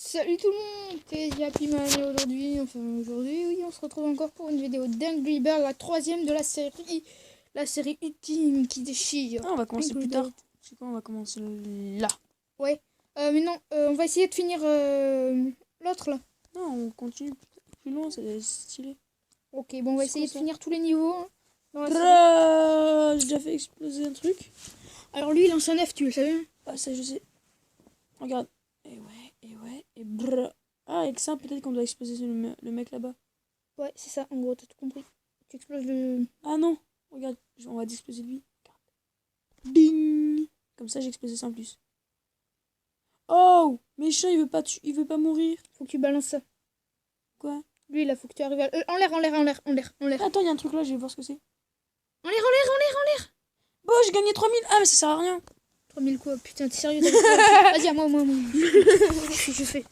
Salut tout le monde, c'est Happy Man et aujourd'hui, oui, on se retrouve encore pour une vidéo d'Angry Bird, la troisième de la série ultime qui déchire. Ah, on va commencer Angry plus tard. Bird. C'est quoi, on va commencer là. Ouais, mais non, on va essayer de finir l'autre là. Non, on continue plus loin, c'est stylé. Ok, bon, on va C'est essayer quoi, de ça finir tous les niveaux hein, dans la série. Brrrr, j'ai déjà fait exploser un truc. Alors lui, il lance un F, tu le savais? Ah, ça, je sais. Regarde. Et brrr. Ah, avec ça, peut-être qu'on doit exploser le mec là-bas. Ouais, c'est ça, en gros, t'as tout compris. Tu exploses le... Ah non, regarde, on va exploser lui. Ding. Comme ça, j'ai explosé ça en plus. Oh, méchant, il veut pas mourir. Faut que tu balances ça. Quoi? Lui, là, faut que tu arrives à... en l'air. Attends, il y a un truc là, je vais voir ce que c'est. En l'air. Bon, j'ai gagné 3000. Ah, mais ça sert à rien. 3000 quoi? Putain, t'es sérieux? Vas-y, à moi. Je fais.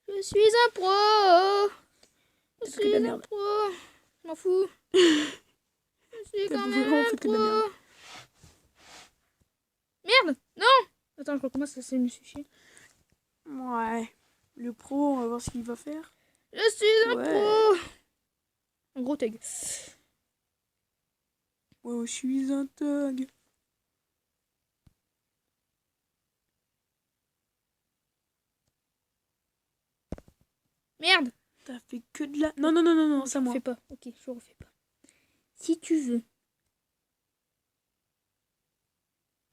Je suis un pro. Je suis un pro. Je m'en fous. Je suis quand même un pro. Merde! Non! Attends, je recommence, ça me suffit. Ouais. Le pro, on va voir ce qu'il va faire. Je suis un pro. Un gros tag. Ouais, je suis un thug. Merde! T'as fait que de la... Non, c'est à moi. Je refais pas. Ok, je refais pas. Si tu veux.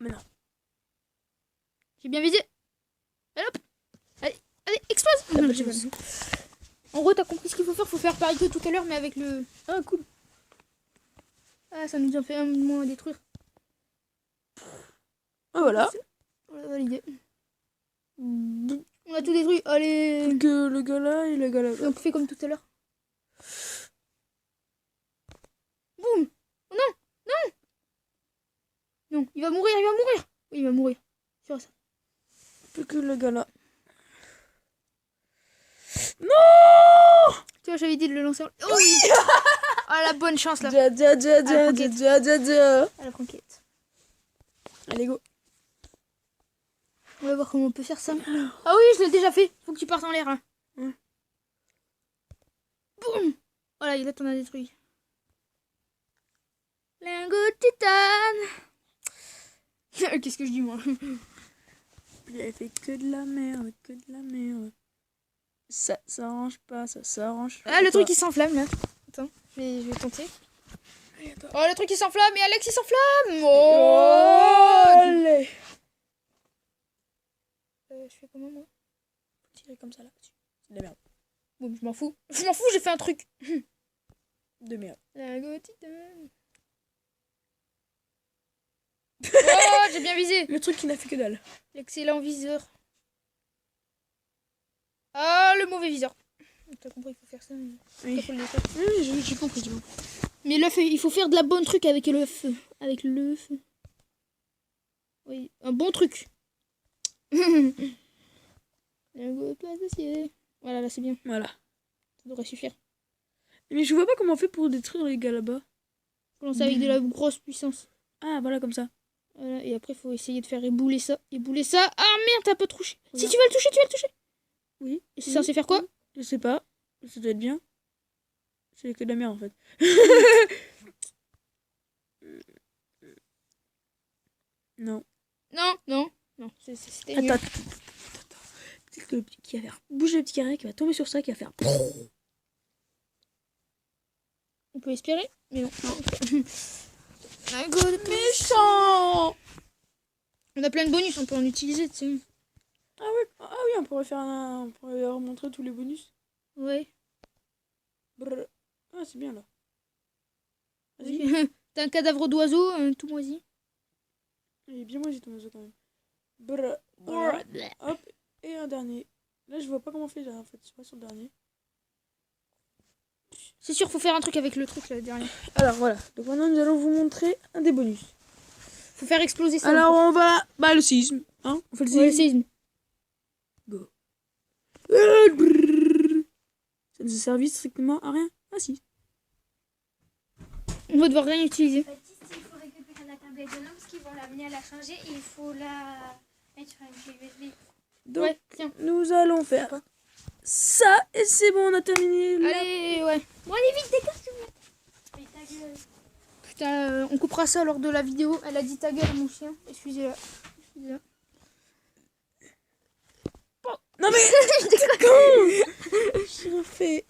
Mais non. J'ai bien visé. Allez hop! Allez, explose! En gros, t'as compris ce qu'il faut faire. Faut faire pareil que tout à l'heure, mais avec le... Ah, cool. Ah, ça nous a fait un moins à détruire. Ah, voilà. On a validé. On a tout détruit. Allez. Plus que le gars là et le gars là. Donc, fais comme tout à l'heure. Boum! Oh non! Non, il va mourir. Oui, il va mourir. Sur ça. Plus que le gars là. Non! Tu vois, j'avais dit de le lancer. Oh oui! Ah, la bonne chance là. Ja. À la conquête. Allez, go. On va voir comment on peut faire ça. Ah oui, je l'ai déjà fait. Faut que tu partes en l'air. Hein. Boum! Voilà, il a t'en a détruit. Lingot de titane. Qu'est-ce que je dis moi? Il a fait que de la merde, Ça s'arrange pas, ça s'arrange pas. Ah, le truc il s'enflamme là. Attends, je vais tenter. Oh, le truc il s'enflamme et Alex il s'enflamme. Oh! Allez. Je fais comment moi? Faut tirer comme ça là. C'est de la merde. Bon, je m'en fous, j'ai fait un truc. De merde. Lingot de titane. Oh, j'ai bien visé. Le truc qui n'a fait que dalle. L'excellent viseur. Ah, le mauvais viseur. T'as compris, il faut faire ça. Oui, j'ai compris. Mais le feu, il faut faire de la bonne truc avec le feu. Avec le feu. Oui, un bon truc. Voilà, là c'est bien. Voilà. Ça devrait suffire. Mais je vois pas comment on fait pour détruire les gars là-bas. Faut lancer avec de la grosse puissance. Ah, voilà, comme ça. Voilà, et après, il faut essayer de faire ébouler ça. Ah merde, t'as pas touché. Voilà. Si tu vas le toucher. Oui. Et c'est censé faire quoi? Je sais pas. Ça doit être bien. C'est que de la merde en fait. Non. Non. C'était nul. Attends. Peut-être que qui va faire bouger le petit carré, qui va tomber sur ça, qui va faire. On peut espérer, mais non. Un go de Méchant. On a plein de bonus, on peut en utiliser, tu sais. Ah oui, on pourrait faire on pourrait leur montrer tous les bonus. Ouais. Brr. Ah, c'est bien là. Vas-y. Oui. T'as un cadavre d'oiseau, tout moisi. Il est bien moisi ton oiseau quand même. Brr. Voilà. Hop. Et un dernier. Là, je vois pas comment on fait là en fait. C'est pas sur le dernier. C'est sûr, faut faire un truc avec le truc là, derrière. Alors voilà. Donc maintenant, nous allons vous montrer un des bonus. Faut faire exploser ça. Alors on va. Bah, le séisme. Hein, on fait le séisme. Ouais, le séisme. Go. Ça nous a servi strictement à rien. Ah si. On va devoir rien utiliser. Baptiste, il faut récupérer la tablette de l'homme parce qu'ils vont l'amener à la changer et il faut la Mets sur une clé USB. Donc, Ouais, tiens. nous allons faire ça et c'est bon, on a terminé. Allez, ouais. Bon, allez vite, dégage. Mais ta gueule. Putain, on coupera ça lors de la vidéo. Elle a dit ta gueule à mon chien. Excusez-la. Excusez-la. Non mais t'es con. J'ai refait.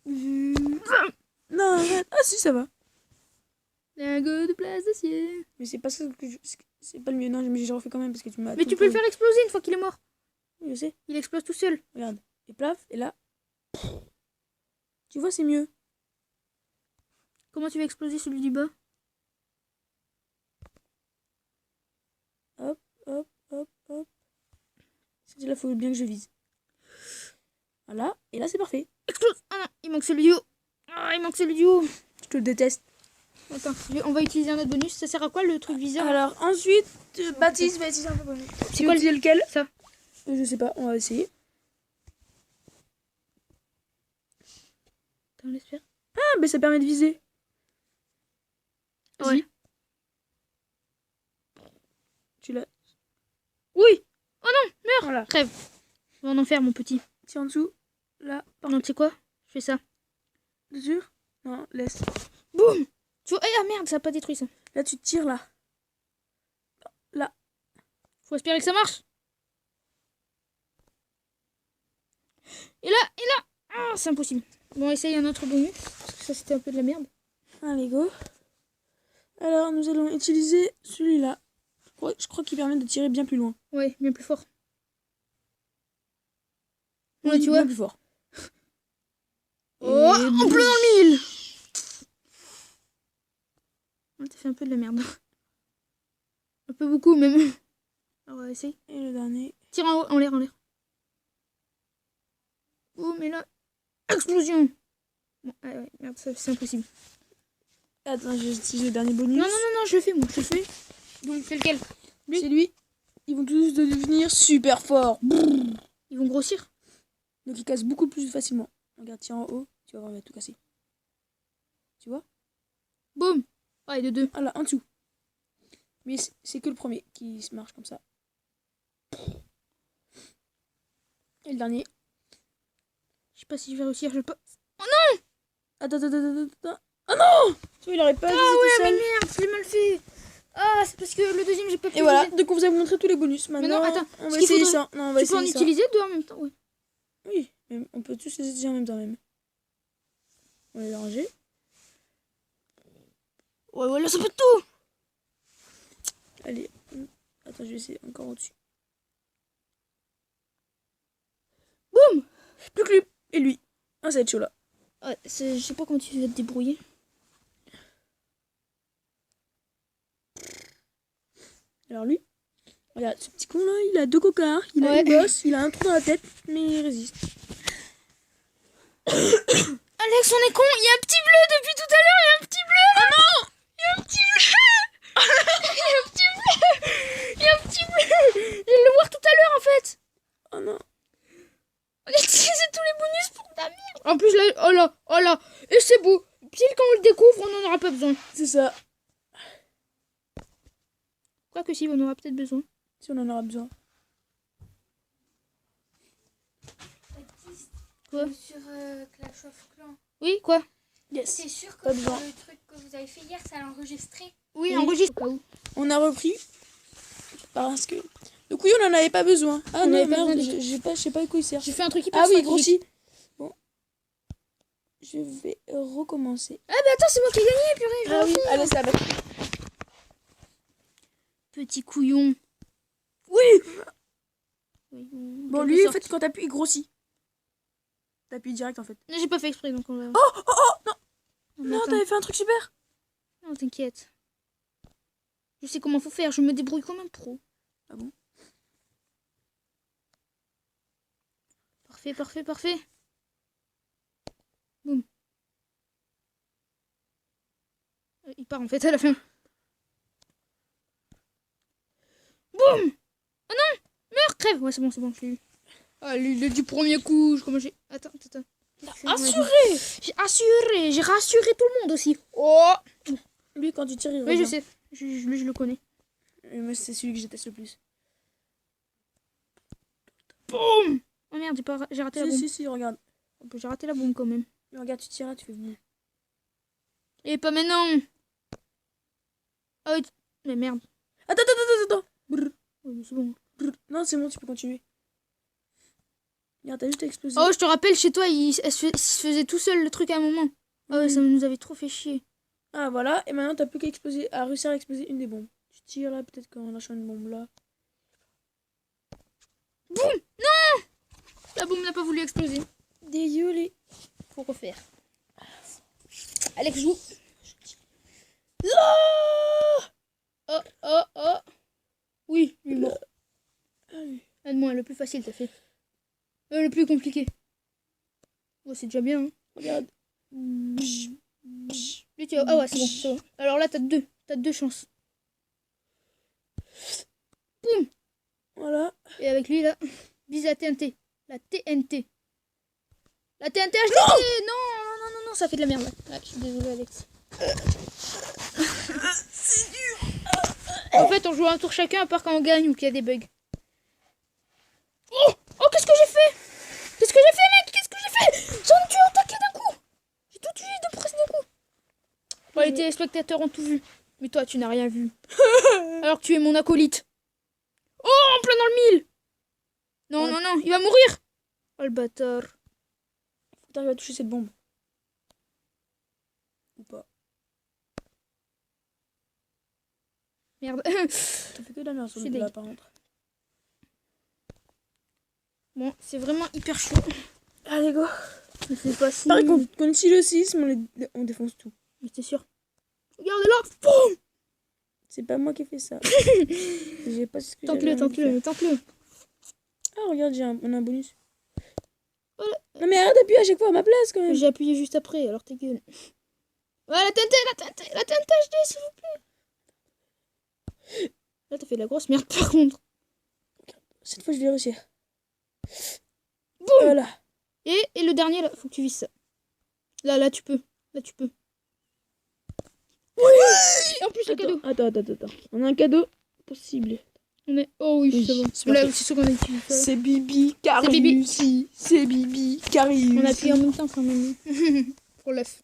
Non, arrête. Ah si, ça va. Lingot de place d'acier. Mais c'est pas ça que c'est pas le mieux. Non, mais j'ai refait quand même parce que tu m'as. Mais tout tu peux le pourri. faire exploser une fois qu'il est mort. Oui, je sais. Il explose tout seul. Regarde. Et plaf, et là. Tu vois, c'est mieux. Comment tu vas exploser celui du bas? Hop, hop, hop, hop. C'est là, faut bien que je vise. Voilà. Et là, c'est parfait. Explose. Ah non, il manque celui du haut. Ah, il manque celui du haut. Je te le déteste. Attends, on va utiliser un autre bonus. Ça sert à quoi le truc viseur? Alors, ensuite, Baptiste va utiliser un peu bonus. C'est quoi lequel? Ça. Je sais pas, on va essayer. Attends, laisse faire. Ah, mais ça permet de viser. Vas-y. Ouais. Tu l'as. Oui. Oh non, meurs. Voilà. Crève. On va en faire mon petit. Tiens en dessous. Là. Non, tu sais quoi? Je fais ça. T'es sûr? Non, laisse. Boum. Tu vois, ah merde, ça a pas détruit ça. Là, tu tires là. Là. Faut espérer que ça marche. Et là. Ah, c'est impossible. Bon, essaye un autre bonus. Parce que ça, c'était un peu de la merde. Allez, go. Alors, nous allons utiliser celui-là. Je crois qu'il permet de tirer bien plus loin. Ouais, bien plus fort. Oui, Ouais, tu vois. bien plus fort. Oh, en plein dans le mille. Ouais, t'as fait un peu de la merde. Un peu beaucoup même. Alors, essaye. Et le dernier. Tire en haut, en l'air, en l'air. Oh, mais là. Explosion. Bon, ah ouais, merde, ça, c'est impossible. Attends, j'utilise le dernier bonus. Non, je le fais, moi, je le fais. Donc, c'est lequel? Lui. C'est lui. Ils vont tous devenir super forts. Ils vont grossir. Donc, ils cassent beaucoup plus facilement. Regarde, tire en haut. Tu vas voir, il va tout casser. Tu vois? Boum. Ouais, de deux. Ah là, en dessous. Mais c'est que le premier qui se marche comme ça. Et le dernier. Je sais pas si je vais réussir, je peux. Attends. Oh non! Tu vois, il aurait pas visé tout Ouais, mais seul. merde, je l'ai mal fait. Ah, c'est parce que le deuxième, j'ai pas pu. Et voilà, utiliser. donc on vous a montré tous les bonus. Maintenant, non, attends, on ce va qu'il essayer faudrait- ça. Non, on va Tu peux en essayer ça. utiliser deux en même temps, ouais. Oui, mais on peut tous les utiliser en même temps même. On va les ranger. Ouais, voilà, ça peut tout. Allez. Attends, je vais essayer encore au-dessus. Boum. Plus que lui. Et lui. Ah, ça va être chaud là. Ouais, je sais pas comment tu vas te débrouiller. Alors lui. Regarde, ce petit con là, il a deux cocards, il a Ouais. une bosse, il a un trou dans la tête, mais il résiste. Alex, on est con, il y a un petit bleu depuis tout à l'heure, il y a un petit bleu. Oh non. Il y a un petit bleu. Il y a un petit bleu. Il y a un petit bleu. Je vais le voir tout à l'heure en fait. Oh non. On a utilisé tous les bonus pour ta merde. En plus, là, oh là. Et c'est beau. Pile quand on le découvre, on n'en aura pas besoin. C'est ça. Quoique si, on aura peut-être besoin. Si on en aura besoin. Quoi? Sur Clash of Clans. Oui, quoi? Yes. T'es sûr que Pas besoin. le truc que vous avez fait hier, ça l'a enregistré? Oui, enregistre. On a repris. Parce que. Donc oui, on en avait pas besoin. Ah On non, avait pas merde, besoin je sais pas à quoi il sert. J'ai fait un truc hyper Ah oui, stratégique. grossi. Bon. Je vais recommencer. Ah bah attends, c'est moi qui ai gagné, purée. je Ah m'en oui, fous. allez, ça va. Petit couillon. Oui. Oui, Bon, lui, en fait, quand t'appuies, il grossit. T'appuies direct, en fait. J'ai pas fait exprès, donc on va... Non, mais non, attends. t'avais fait un truc super. Non, t'inquiète. Je sais comment faut faire, je me débrouille comme un pro. Ah bon? Parfait. Boum. Il part en fait à la fin. Boum. Oh non. Meurs, crève. Ouais, c'est bon, je l'ai eu. Ah, lui, du premier coup, comment j'ai... Attends. Assuré. J'ai rassuré tout le monde aussi. Oh. Lui, quand tu tires, il Oui, je revient. sais. Lui, je le connais. Moi, c'est celui que je teste le plus. Boum. Oh merde, j'ai raté la bombe. Si, regarde. J'ai raté la bombe quand même. Regarde, tu tires là, tu fais boum. Et pas maintenant. Oh, mais merde. Attends. Oh, mais c'est bon. Non, c'est bon, tu peux continuer. Regarde, t'as juste explosé. Oh, je te rappelle, chez toi, il se faisait tout seul le truc à un moment. Ah ouais, ça nous avait trop fait chier. Ah, voilà. Et maintenant, t'as plus qu'à exploser, à réussir à exploser une des bombes. Tu tires là, peut-être qu'en lâchant une bombe là. Boum. Non. La bombe n'a pas voulu exploser. Désolé. Faut refaire. Alex joue. Oh. Oui, il est mort. Aide-moi, le plus facile, t'as fait. Le plus compliqué. Oh, c'est déjà bien. Hein. Regarde. Lui, ah ouais, c'est bon. Alors là, t'as deux chances. Boum. Voilà. Et avec lui, là, vise la TNT. La TNT. La TNT HDD. Non, ça fait de la merde. Ah, je suis désolée, Alex. C'est dur. En fait, on joue un tour chacun à part quand on gagne ou qu'il y a des bugs. Oh, qu'est-ce que j'ai fait? Mec? Qu'est-ce que j'ai fait? J'en ai tué un taquet d'un coup. J'ai tout tué de presse d'un coup. Bon, les téléspectateurs ont tout vu. Mais toi, tu n'as rien vu. Alors que tu es mon acolyte. Oh, en plein dans le mille. Non, il va mourir. Oh, le bâtard. Faut que t'arrives à toucher cette bombe. Ou pas. Merde. T'as fait que de la merde sur C'est le là, dégueu. par contre. Bon, c'est vraiment hyper chaud. Allez, go. Mais c'est pas si... Pareil, qu'on utilise le séisme, on défonce tout. Mais t'es sûr? Regarde là. Boum. C'est pas moi qui ai fait ça. J'ai pas ce que j'avais envie de faire. Tente-le. Ah, regarde, on a un bonus. Voilà. Non, mais arrête d'appuyer à chaque fois à ma place quand même. J'ai appuyé juste après, alors ta gueule. Ouais, la TNT HD, s'il vous plaît. Là, t'as fait de la grosse merde, par contre. Cette fois, je vais réussir. Boum. Voilà. Et le dernier, là, faut que tu vises ça. Là, tu peux. Oui. Et en plus, le cadeau. Attends. On a un cadeau possible. Oh oui, Oui, c'est bon. c'est Là, parfait. c'est sûr qu'on a utilisé ça. C'est Bibi qui a C'est Bibi. réussi. C'est Bibi qui a réussi. On appuie en même temps, quand même. Pour l'œuf.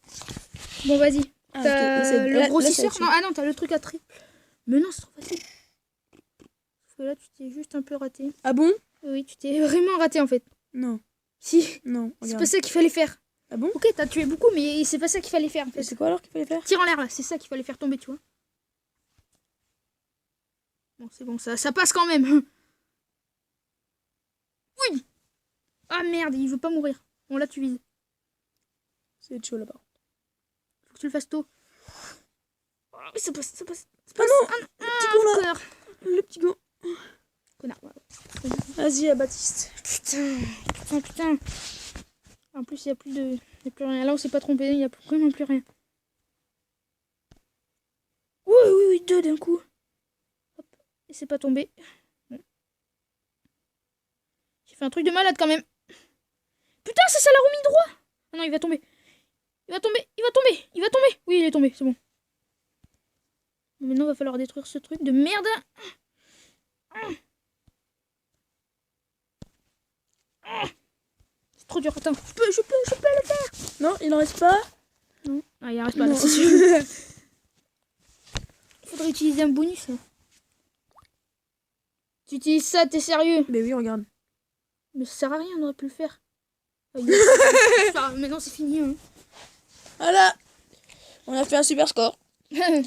Bon, vas-y. Ah, T'as ok. le grossisseur. Là, Non, t'as le truc à tri. Mais non, c'est trop facile. Parce que là, tu t'es juste un peu raté. Ah bon? Oui, tu t'es vraiment raté, en fait. Non. Si. Non, C'est regarde. pas ça qu'il fallait faire. Ah bon? Ok, t'as tué beaucoup, mais c'est pas ça qu'il fallait faire, en fait. C'est quoi alors qu'il fallait faire? Tire en l'air, là. C'est ça qu'il fallait faire tomber, tu vois. Bon, c'est bon, ça passe quand même. Oui. Ah, merde, il veut pas mourir. Bon, là, tu vises. C'est chaud là-bas. Faut que tu le fasses tôt. Oh, mais ça passe. Ah non! Ah, con, là. connard. Le petit gant. Connard. Vas-y, à Baptiste. Putain. En plus, il n'y a plus de... Y a plus rien. Là, on s'est pas trompé. Il n'y a vraiment plus rien. Oui, deux d'un coup. Hop. Et c'est pas tombé. Bon. J'ai fait un truc de malade quand même. Putain, ça l'a remis droit. Ah non, il va tomber. Oui, il est tombé, c'est bon. Maintenant, il va falloir détruire ce truc de merde. C'est trop dur. Attends, je peux le faire. Non, il en reste pas. Non, il en reste pas Non. là, c'est sûr. Faudrait utiliser un bonus. Là. Tu utilises ça, t'es sérieux? Mais oui, regarde. Mais ça sert à rien, on aurait pu le faire. Maintenant, c'est fini. Hein. Voilà. On a fait un super score.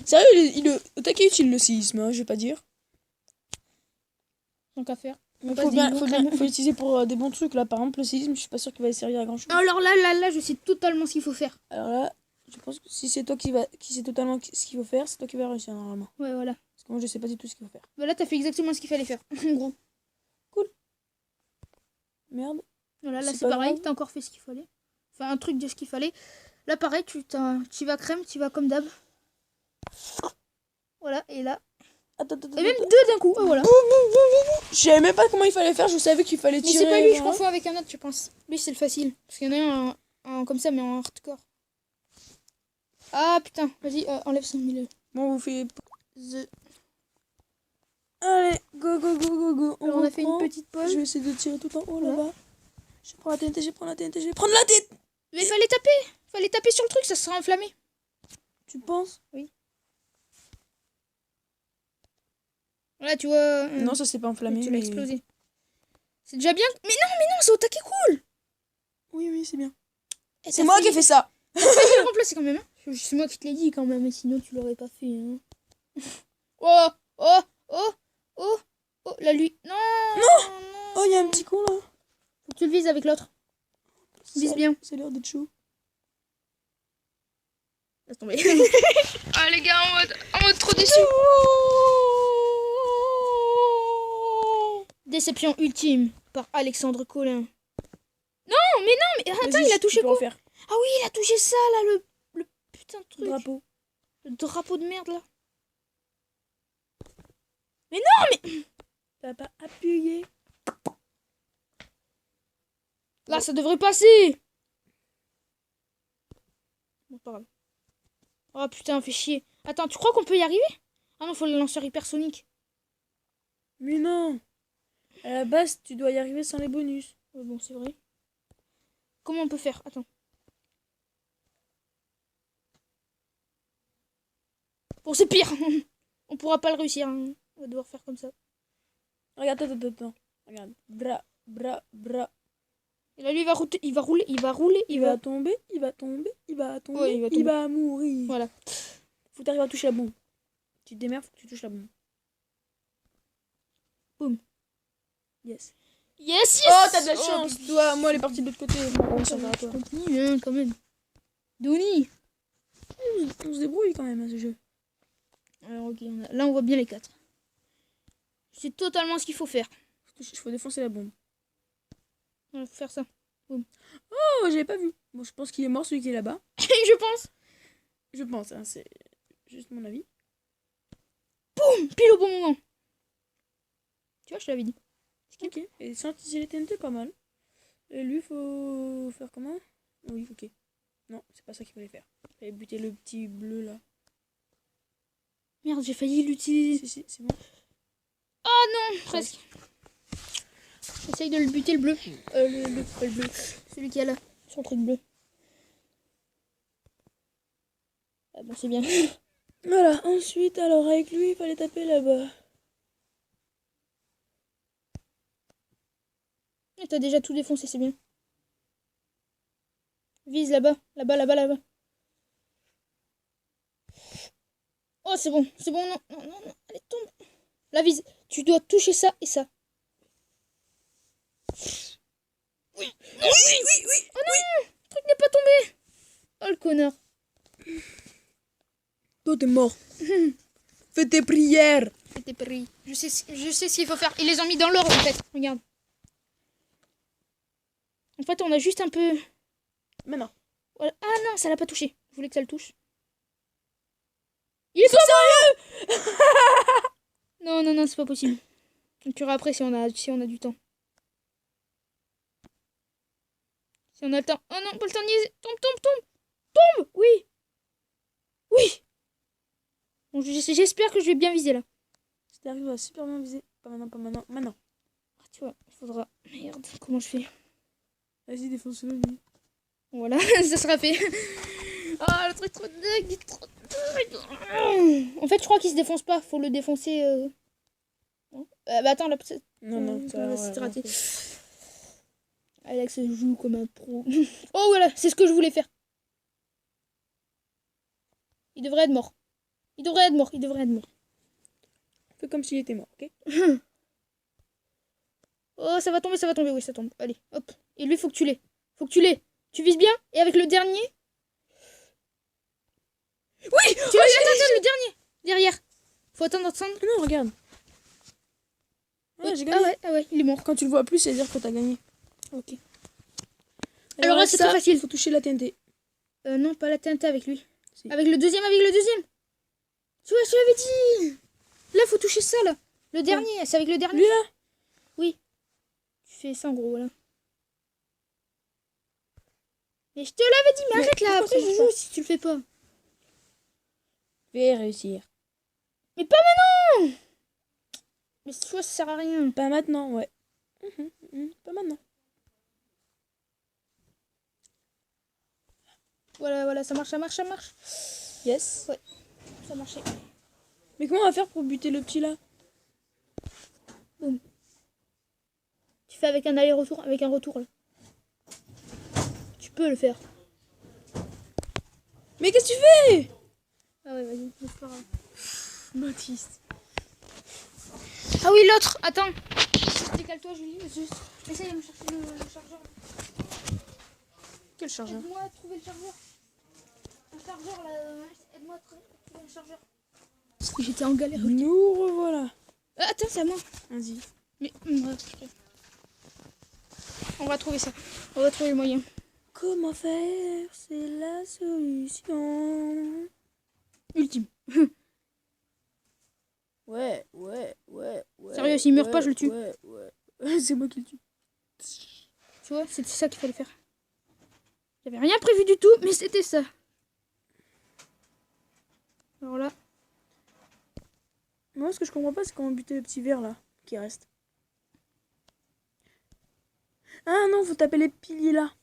Sérieux, Otake utile le séisme, hein, je vais pas dire. Donc à faire. Mais Vas-y, faut l'utiliser pour des bons trucs. Là, par exemple, le séisme, je suis pas sûre qu'il va servir à grand chose. Alors là, je sais totalement ce qu'il faut faire. Alors là, je pense que si c'est toi qui sait totalement ce qu'il faut faire, c'est toi qui vas réussir normalement. Ouais, voilà. Parce que moi, je sais pas du tout ce qu'il faut faire. Bah là, t'as fait exactement ce qu'il fallait faire. En gros. Merde. Voilà, là, C'est c'est pas pareil. grave. T'as encore fait ce qu'il fallait. Enfin, un truc de ce qu'il fallait. Là, pareil, tu vas crème, tu vas comme d'hab. Voilà, et là. Attends. Et même deux d'un coup. Oh, voilà. Je savais même pas comment il fallait faire, je savais qu'il fallait Mais tirer. c'est pas lui, je voilà. confonds avec un autre, je pense. Lui, c'est le facile. Parce qu'il y en a un comme ça, mais en hardcore. Ah putain, vas-y, enlève son milieu. Bon, vous faites. The... Allez, go. Alors, on a fait une petite pause. Je vais essayer de tirer tout en haut là-bas. Je prends la TNT, je prends la TNT, je vais prendre la TNT. Mais fallait taper. Fallait taper sur le truc, ça sera enflammé. Tu penses? Là, tu vois. Non, ça s'est pas enflammé. Tu l'as mais- explosé. C'est déjà bien. Mais non, c'est au taquet cool. Oui, c'est bien. Eh, C'est moi qui ai fait ça. Je vais le remplacer quand même. Hein. C'est moi qui te l'ai dit quand même, mais sinon tu l'aurais pas fait. Hein. Oh, oh, oh, oh, oh, la lui. Non. Oh, il y a un petit con là. Faut que tu le vises avec l'autre. Vise bien. Ça a l'air d'être chaud. Laisse tomber. Ah les gars, en mode trop déçu. Déception ultime par Alexandre Collin. Non, mais attends, Vas-y, il a tu touché peux quoi? refaire. Ah oui, il a touché ça là, le putain de truc. Drapeau. Le drapeau de merde là. T'as pas appuyé. Là, ça devrait passer. Bon, pas grave. Oh putain, fait chier. Attends, tu crois qu'on peut y arriver? Ah non, faut le lanceur hypersonique. Mais non. À la base, tu dois y arriver sans les bonus. Ouais, bon, c'est vrai. Comment on peut faire? Attends. Bon, c'est pire. On pourra pas le réussir. Hein. On va devoir faire comme ça. Regarde, attends. Regarde. Bras. Et là, lui, il va rouler, il va tomber, il va tomber, Ouais, il va il tomber. va mourir. Voilà. Faut que t'arrives à toucher la bombe. Tu te démerdes, faut que tu touches la bombe. Boum. Yes. Yes. Oh, t'as de la chance, toi. Moi, elle est partie de l'autre côté. Bon, ça va à toi. Continue, hein, quand même. Donny. On se débrouille quand même à ce jeu. Alors, ok, là, on voit bien les 4. C'est totalement ce qu'il faut faire. Il faut défoncer la bombe. On va faire ça. Oh, j'avais pas vu. Bon, je pense qu'il est mort celui qui est là-bas. Je pense. Je pense, hein, c'est juste mon avis. Boum, pile au bon moment. Tu vois, je te l'avais dit. Ok. Et sans utiliser les TNT, pas mal. Et lui, faut faire comment? Oui, ok. Non, c'est pas ça qu'il fallait faire. Il fallait buter le petit bleu là. Merde, j'ai failli l'utiliser. Si, c'est bon. Ah non, presque. Essaye de le buter le bleu. Pas le bleu. Celui qui a là, son truc bleu. Ah bon, c'est bien. Voilà, ensuite, alors avec lui, il fallait taper là-bas. Et t'as déjà tout défoncé, c'est bien. Vise là-bas, là-bas. Oh, c'est bon, non. Allez, tombe. La vise, tu dois toucher ça et ça. Oui. Oh non, le truc n'est pas tombé. Oh, le connard. Toi, t'es mort. Fais tes prières. C'était pris. Je sais ce qu'il faut faire. Ils les ont mis dans l'ordre, en fait. Regarde. En fait, on a juste un peu... Maintenant. Voilà. Ah non, ça l'a pas touché. Je voulais que ça le touche. Il est pas sérieux. Non, c'est pas possible. On tuera après si on a du temps. Si on a le temps. Oh non, pas le temps de niaiser. Tombe. Oui. Bon, j'espère que je vais bien viser là. Si t'arrives à super bien viser. Pas maintenant. Maintenant. Ah, tu vois, il faudra... Merde, comment je fais? Vas-y, défonce-le, lui. Voilà, ça sera fait. Ah, le truc trop dingue. En fait, je crois qu'il se défonce pas. Faut le défoncer. Bah attends, là, peut-être. Non, c'est raté. Alex joue comme un pro. Oh voilà, c'est ce que je voulais faire. Il devrait être mort. Fais comme s'il était mort, ok? Oh, ça va tomber, oui, ça tombe. Allez, hop. Et lui, faut que tu l'aies. Tu vises bien, et avec le dernier... Oui. Tu l'as, attends, le dernier. Derrière. Faut attendre. Ah non, regarde. Ouais, j'ai gagné. Ah ouais, il est mort. Quand tu le vois plus, c'est à dire que t'as gagné. Ok. Alors là, c'est ça, trop facile. Faut toucher la TNT. Non, pas la TNT avec lui. Si. Avec le deuxième. Tu vois, je te l'avais dit. Là, faut toucher ça, là. Le dernier, c'est avec le dernier. Lui, là? Oui. Tu fais ça, en gros, voilà. Mais je te l'avais dit, mais arrête, là. Après, je joue si tu le fais pas. Je vais réussir. Mais pas maintenant. Mais tu vois, ça sert à rien. Pas maintenant, ouais. Pas maintenant. Voilà, ça marche. Yes. Ouais, ça a marché. Mais comment on va faire pour buter le petit là? Tu fais avec un aller-retour, avec un retour là. Tu peux le faire. Mais qu'est-ce que tu fais? Ah ouais, vas-y, c'est pas grave. Baptiste. Ah oui, l'autre, attends. Décale-toi, Julie. J'essaie de me chercher le chargeur. Quel chargeur? Aide-moi à trouver le chargeur. Un chargeur là. Aide-moi à trouver un chargeur. Parce que j'étais en galère. Nous revoilà. Attends, c'est à moi. Vas-y. Mais on va trouver ça. On va trouver le moyen. Comment faire? C'est la solution. Ultime. Ouais. Sérieux, s'il meurt pas, je le tue. Ouais. C'est moi qui le tue. Tu vois, c'était ça qu'il fallait faire. J'avais rien prévu du tout, mais c'était ça. Alors là. Moi, ce que je comprends pas, c'est comment buter le petit verre là qui reste. Ah non, faut taper les piliers là.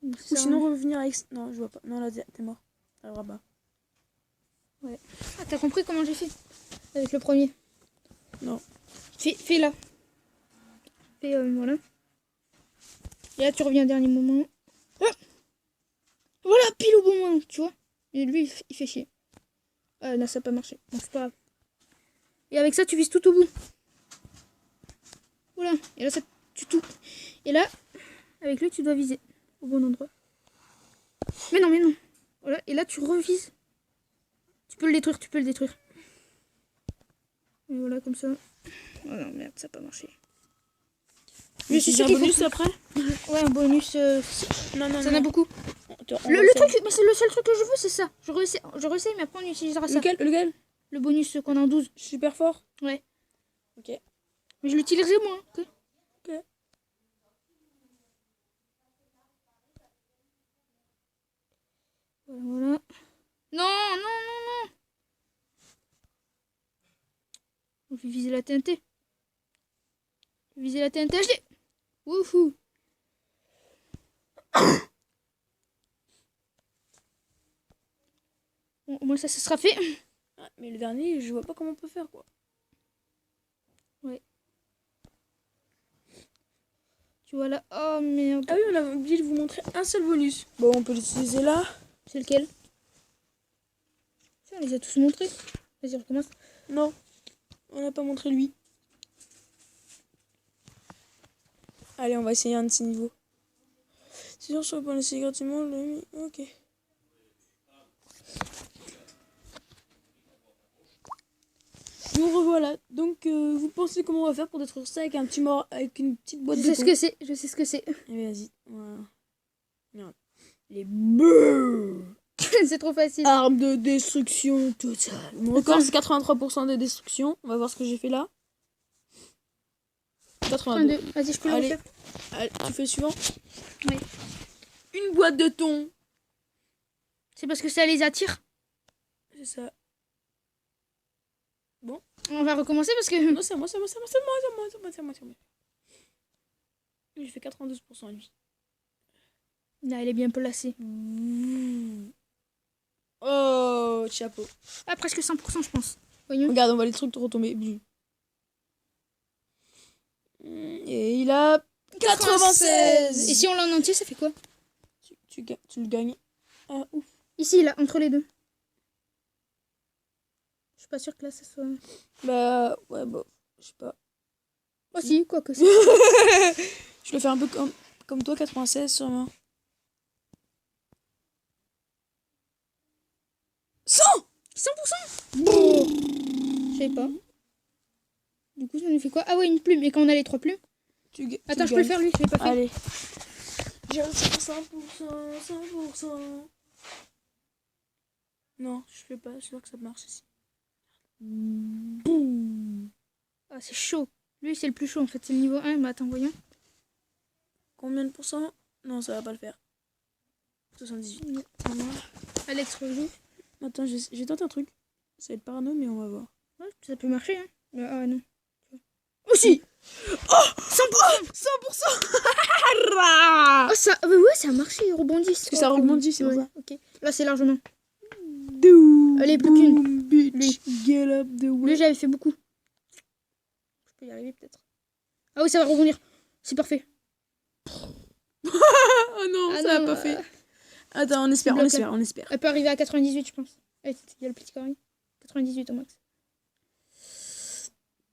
Ou sinon revenir avec. Non, je vois pas. Non, là, t'es mort. Alors bas. Ouais. Ah, t'as compris comment j'ai fait avec le premier? Non. Fais là. Fais voilà. Et là, tu reviens au dernier moment. Ah, voilà, pile au bon moment, tu vois. Et lui, il fait chier. Ah, là, ça n'a pas marché. Bon, c'est pas grave. Et avec ça, tu vises tout au bout. Voilà. Et là, ça, tu tout. Et là, avec lui, tu dois viser au bon endroit. Mais non. Voilà. Et là, tu revises. Tu peux le détruire. Et voilà, comme ça. Oh non, merde, ça n'a pas marché. Mais si c'est un bonus après? Ouais, un bonus. Non. Ça en a beaucoup. Le truc, mais c'est le seul truc que je veux, c'est ça. Je réessaye, mais après on utilisera ça. Lequel? Le bonus qu'on a en 12. Super fort? Ouais. Ok. Mais je l'utiliserai moi. Ok. Voilà. Non. Je vais viser la TNT. Je l'ai. Wouhou. Bon, au moins ça sera fait. Ah, mais le dernier, je vois pas comment on peut faire quoi. Ouais. Tu vois là. Oh merde. Ah oui, on a oublié de vous montrer un seul bonus. Bon, on peut l'utiliser là. C'est lequel? On les a tous montrés. Vas-y, recommence. Non, on n'a pas montré lui. Allez, on va essayer un de ces niveaux. C'est sûr, sur le point d'essayer gratuitement. Ok. Nous revoilà. Donc, vous pensez comment on va faire pour détruire ça avec un petit mort, avec une petite boîte de thon? Je sais ce que c'est. Allez, vas-y. Voilà. Merde. Les beuh. C'est trop facile. Arme de destruction totale. Mon record, c'est 83% de destruction. On va voir ce que j'ai fait là. 82. Vas-y, je peux le Allez. refaire. Allez, tu fais le suivant? Oui. Une boîte de thon. C'est parce que ça les attire. C'est ça. Bon. On va recommencer parce que... Non, c'est moi. J'ai fait 92% lui. Là, elle est bien placée. Oh, chapeau. Ah, presque 100%, je pense. Voyons. Regarde, on voit les trucs retomber. Et il a 96. Et si on l'a en entier, ça fait quoi? Tu le gagnes. Ah, ouf. Ici, là, entre les deux. Je suis pas sûre que là, ça soit... Bah, ouais, bon, je sais pas. Oh si, quoi que c'est. Je le fais un peu comme toi, 96 sûrement. 100 Je sais pas. Du coup, ça nous fait quoi? Ah ouais, une plume. Et quand on a les 3 plumes... Attends, je peux le faire, lui. Je l'ai pas fait. Allez. J'ai réussi pour 100%. Non, je fais pas. Je suis sûr que ça marche ici. Boum. Ah, c'est chaud. Lui, c'est le plus chaud, en fait. C'est le niveau 1. Bah, attends, voyons. Combien de pourcents? Non, ça va pas le faire. 78. Alex rejoue. Attends, j'ai tenté un truc. Ça va être parano, mais on va voir. Ouais, ça peut marcher, hein. Ah non. Aussi. Oh 100%. Ah ça, ouais, ça a marché, ils rebondissent. Parce que ça rebondit, c'est pour ouais, ça. ok. Là, c'est largement. Doom, Allez, plus qu'une. boom, bitch, get up the Lui, way. j'avais fait beaucoup. Je peux y arriver, peut-être. Ah oui, ça va rebondir. C'est parfait. Oh non, Ah ça l'a non, pas fait. Attends, on espère. Elle peut arriver à 98, je pense. Il y a le petit carré. 98 au max.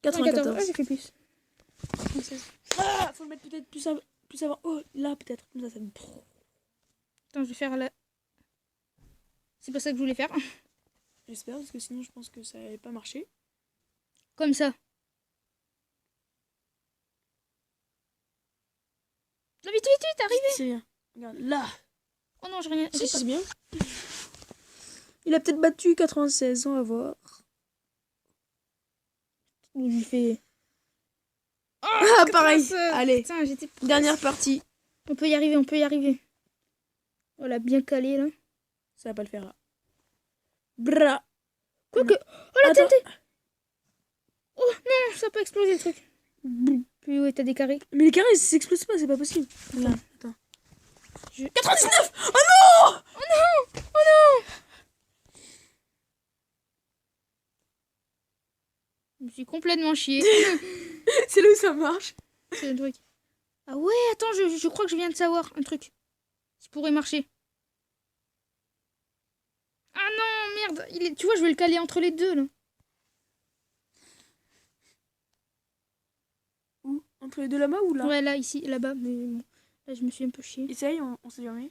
94. Ah, j'ai fait plus. Ah, faut le mettre peut-être plus avant. Oh, là, peut-être. Comme ça me... Attends, je vais faire la... C'est pas ça que je voulais faire. J'espère, parce que sinon, je pense que ça n'allait pas marcher. Comme ça. Non, vite, arrive. C'est bien. Regarde, là. Oh non, j'ai rien. Si, c'est bien. Il a peut-être battu 96, on va voir. J'ai fait... Ah, pareil. 96. Allez, Putain, j'étais... dernière partie. On peut y arriver. Voilà, bien calé, là. Ça va pas le faire, là. Bra. Quoique... Oh, la Attends. tête. Oh, non, ça a pas explosé, le truc. Puis ouais, t'as des carrés. Mais les carrés, ils s'explosent pas, c'est pas possible. Attends. 99. Oh non. Je me suis complètement chié. C'est là où ça marche. C'est le truc. Ah ouais, attends, je crois que je viens de savoir un truc. Qui pourrait marcher. Ah non, merde. Tu vois, je vais le caler entre les deux, là. Où? Entre les deux là-bas ou là? Ouais, là, ici, là-bas. Mais bon, là, je me suis un peu chié. Essaye, on sait jamais.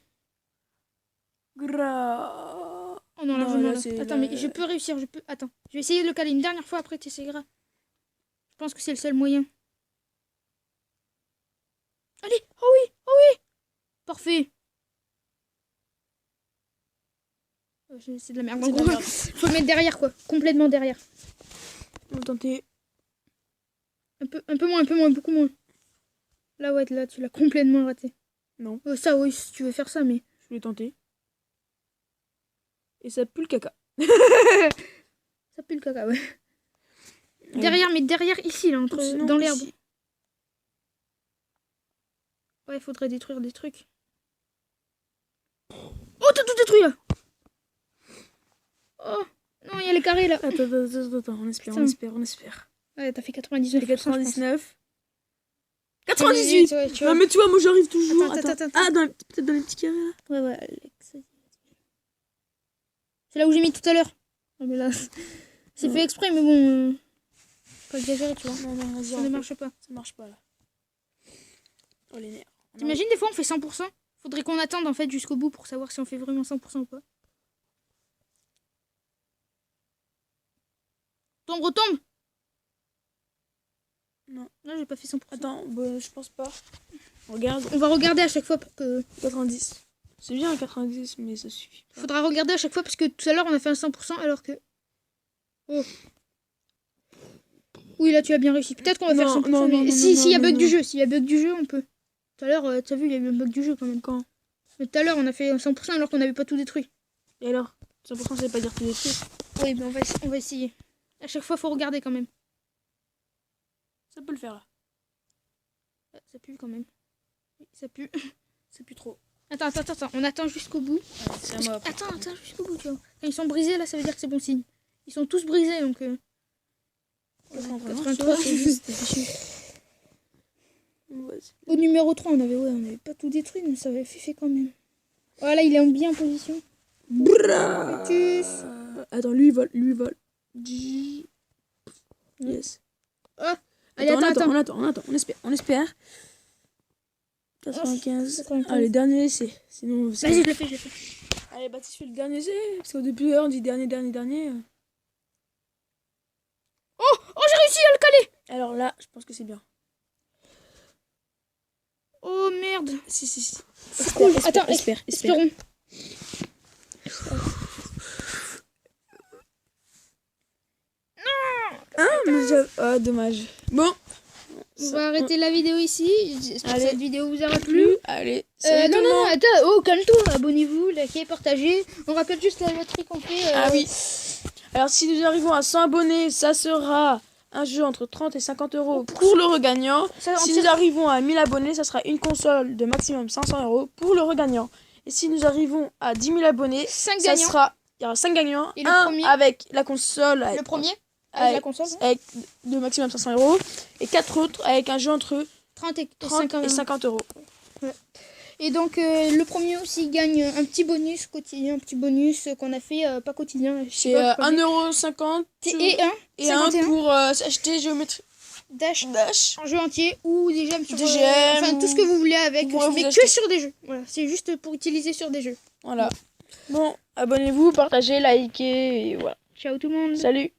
Gra. Oh non, Non, largement, là, là. c'est Attends, la- mais je peux réussir, Attends, je vais essayer de le caler une dernière fois, après tu essayeras. Je pense que c'est le seul moyen. Allez, oh oui. Parfait. C'est de la merde. En C'est de la gros, merde. faut le mettre derrière, quoi. Complètement derrière. On va tenter. Un peu moins, beaucoup moins. Là, ouais, là, tu l'as complètement raté. Non, Ça, oui, si tu veux faire ça, mais... je vais tenter. Et ça pue le caca. Ça pue le caca, ouais. Ouais. Derrière, mais derrière, ici, là, Sinon, dans l'herbe. ici. Ouais, il faudrait détruire des trucs. Oh, t'as tout détruit, là. Oh, non, il y a les carrés, là. Attends, on espère, Putain. on espère. Ouais, t'as fait 99. 99. 98. 98. Ouais, tu Non vois. mais tu vois, moi j'arrive toujours. Attends. Ah, peut-être dans les petits carrés là. Ouais, Alex. C'est là où j'ai mis tout à l'heure. Non, mais là, c'est fait exprès, mais bon... Pas exagérer, tu vois. Non, vas-y. Ça ne marche pas. Ça marche pas là. Oh les nerfs. T'imagines, des fois, on fait 100%. Faudrait qu'on attende, en fait, jusqu'au bout pour savoir si on fait vraiment 100% ou pas. Retombe. Non. Là, j'ai pas fait 100%. Attends, bah, je pense pas. Regarde. On va regarder à chaque fois pour que... 90. C'est bien 90, mais ça suffit pas. Faudra regarder à chaque fois parce que tout à l'heure, on a fait un 100% alors que... Oh. Oui, là, tu as bien réussi. Peut-être qu'on va faire 100%. Non, mais non, s'il y a non, bug non. du jeu. S'il y a bug du jeu, on peut. Tout à l'heure, t'as vu, il y a eu un bug du jeu quand même. Quand? Mais tout à l'heure, on a fait 100% alors qu'on n'avait pas tout détruit. Et alors 100% ça veut pas dire tout détruire. Oui, mais on va essayer. À chaque fois, faut regarder quand même. Ça peut le faire là. Ça pue quand même. Oui, ça pue. C'est plus trop. Attends. On attend jusqu'au bout. Allez, c'est à moi. Attends jusqu'au bout, tu vois. Quand ils sont brisés, là, ça veut dire que c'est bon signe. Ils sont tous brisés, donc... 83, c'est juste. Au numéro 3, on avait pas tout détruit, mais ça avait fait quand même. Voilà, il est bien en position. Focus. Attends, lui il vole. Yes. Oh, allez, attends. On espère. 95. 95. Allez, dernier essai. Sinon, Vas-y, je le fais. Allez, Baptiste fait le dernier essai. Parce qu'au début, on dit dernier. Oh, j'ai réussi à le caler. Alors là, je pense que c'est bien. Oh, merde. Si. C'est cool. Attends, espérons. Ah, dommage. Bon. On va arrêter la vidéo ici. J'espère que Allez. cette vidéo vous aura plu. Allez. Non, attends. Oh, calme-toi. Abonnez-vous, likez, partagez. On rappelle juste la loterie qu'on fait. Ah oui. Alors, si nous arrivons à 100 abonnés, ça sera un jeu entre 30 et 50 euros pour le regagnant. Ça, on Si tire- nous arrivons à 1000 abonnés, ça sera une console de maximum 500 euros pour le regagnant. Et si nous arrivons à 10 000 abonnés, 5 ça gagnants. sera, il y aura 5 gagnants. Et le un premier avec la console avec, Le premier avec la console. avec de maximum 500 euros. Et 4 autres avec un jeu entre 30 et 30 et 50 euros. Et donc le premier aussi gagne un petit bonus quotidien, un petit bonus qu'on a fait, pas quotidien. je sais C'est pas, 1,50 € et un et un 51 pour acheter géométrie dash dash. en jeu entier ou des gemmes sur GM enfin tout ce que vous voulez avec, vous pourrez mais vous que acheter. sur des jeux. Voilà, c'est juste pour utiliser sur des jeux. Voilà. Bon, abonnez-vous, partagez, likez et voilà. Ciao tout le monde. Salut.